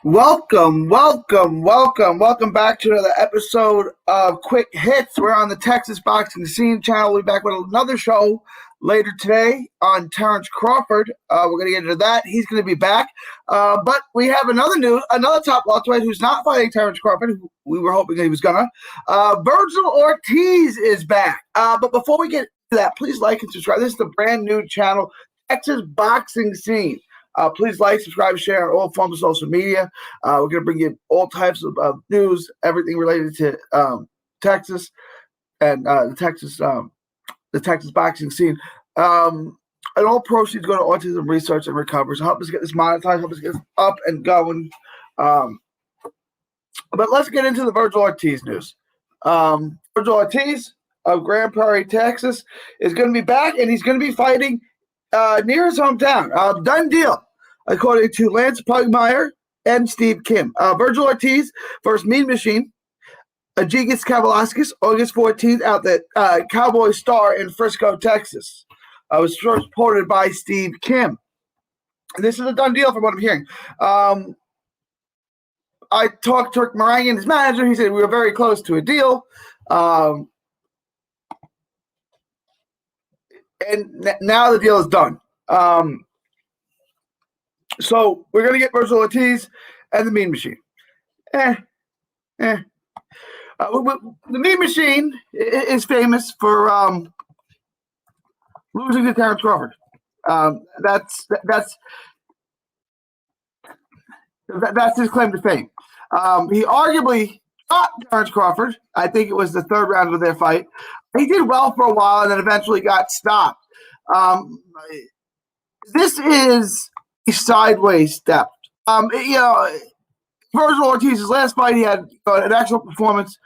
Welcome back to another episode of Quick Hits. We're on the Texas Boxing Scene channel. We'll be back with another show later today on Terrence Crawford. We're going to get into that. He's going to be back. But we have another top welterweight who's not fighting Terrence Crawford, who we were hoping he was going to. Vergil Ortiz is back. But before we get to that, please like and subscribe. This is the brand new channel, Texas Boxing Scene. Please like, subscribe, share on all forms of social media. We're going to bring you all types of news, everything related to Texas and the Texas boxing scene. And all proceeds go to autism research and recovery. So help us get this monetized, help us get this up and going. But let's get into the Vergil Ortiz news. Vergil Ortiz of Grand Prairie, Texas, is going to be back, and he's going to be fighting near his hometown. Done deal, according to Lance Pugmire and Steve Kim. Vergil Ortiz versus Mean Machine, Egidijus Kavaliauskas, August 14th, out the Cowboy Star in Frisco, Texas. Was first reported by Steve Kim. And this is a done deal from what I'm hearing. I talked to Rick Morangan, his manager. He said we were very close to a deal. And now the deal is done. So we're going to get Vergil Ortiz and the Mean Machine. The Mean Machine is famous for losing to Terrence Crawford. That's his claim to fame. He arguably got Terrence Crawford. I think it was the third round of their fight. He did well for a while and then eventually got stopped. This is a sideways step. Vergil Ortiz's last fight, he had an excellent performance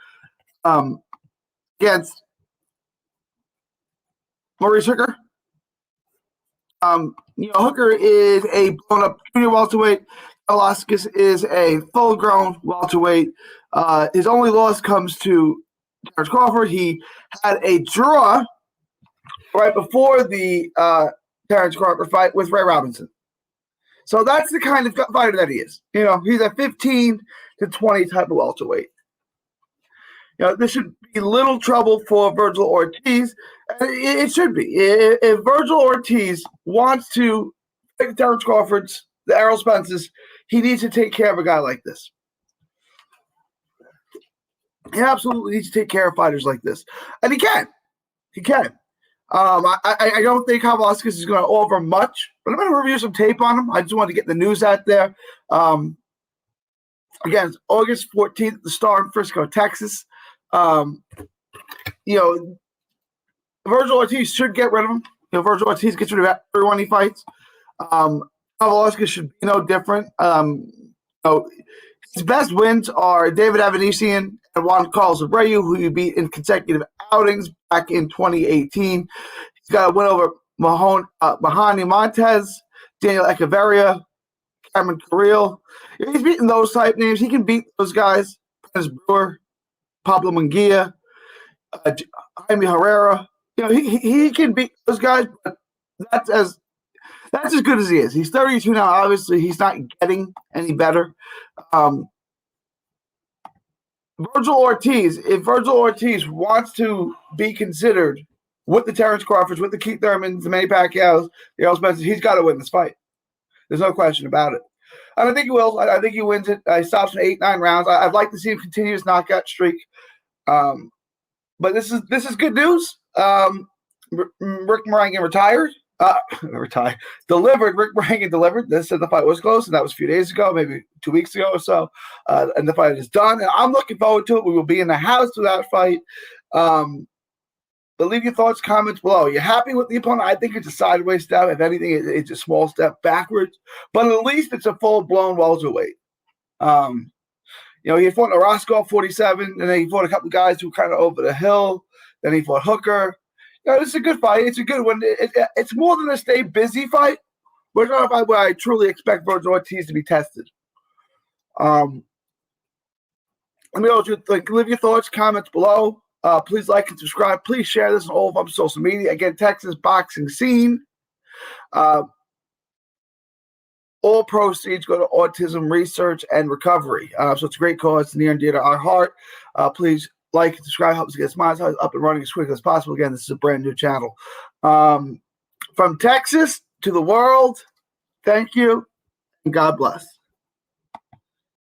against Maurice Hooker. Hooker is a blown-up junior welterweight. Kavaliauskas is a full-grown welterweight. His only loss comes to Terrence Crawford. He had a draw right before the Terrence Crawford fight with Ray Robinson. So that's the kind of fighter that he is. He's a 15 to 20 type of welterweight. This should be little trouble for Vergil Ortiz. It should be. If Vergil Ortiz wants to fight Terrence Crawford's, the Errol Spence's, he needs to take care of a guy like this. He absolutely needs to take care of fighters like this. And he can. He can. I don't think Kavaliauskas is going to offer much, but I'm going to review some tape on him. I just wanted to get the news out there. Again, it's August 14th, the Star in Frisco, Texas. Vergil Ortiz should get rid of him. Vergil Ortiz gets rid of everyone he fights. Kavaliauskas should be no different. His best wins are David Avanesian and Juan Carlos Abreu, who he beat in consecutive outings back in 2018. He's got a win over Mahani Montez, Daniel Echeverria, Cameron Carrillo. He's beating those type names. He can beat those guys. Prentice Brewer, Pablo Munguia, Jaime Herrera. He can beat those guys, but that's as good as he is. He's 32 now. Obviously, he's not getting any better. Vergil Ortiz, if Vergil Ortiz wants to be considered with the Terrence Crawfords, with the Keith Thurmans, the Manny Pacquiaos, the Errol Spence's, he's got to win this fight. There's no question about it. And I think he will. I think he wins it. He stops in 8-9 rounds. I'd like to see him continue his knockout streak. But this is good news. Rick Morangan retired. Delivered. Rick Morangan delivered. They said the fight was close, and that was a few days ago, maybe 2 weeks ago or so. And the fight is done. And I'm looking forward to it. We will be in the house for that fight. But leave your thoughts, comments below. Are you happy with the opponent? I think it's a sideways step. If anything, it's a small step backwards. But at least it's a full-blown welterweight. He fought Orozco 47, and then he fought a couple of guys who were kind of over the hill. Then he fought Hooker. It's a good fight. It's a good one. It's more than a stay busy fight. But it's not a fight where I truly expect Vergil Ortiz to be tested. Let me know what you think. Leave your thoughts, comments below. Please like and subscribe. Please share this on all of our social media. Again, Texas Boxing Scene. All proceeds go to autism research and recovery. So it's a great cause. It's near and dear to our heart. Please like and subscribe. Help us get monetized up and running as quickly as possible. Again, this is a brand new channel. From Texas to the world, thank you, and God bless.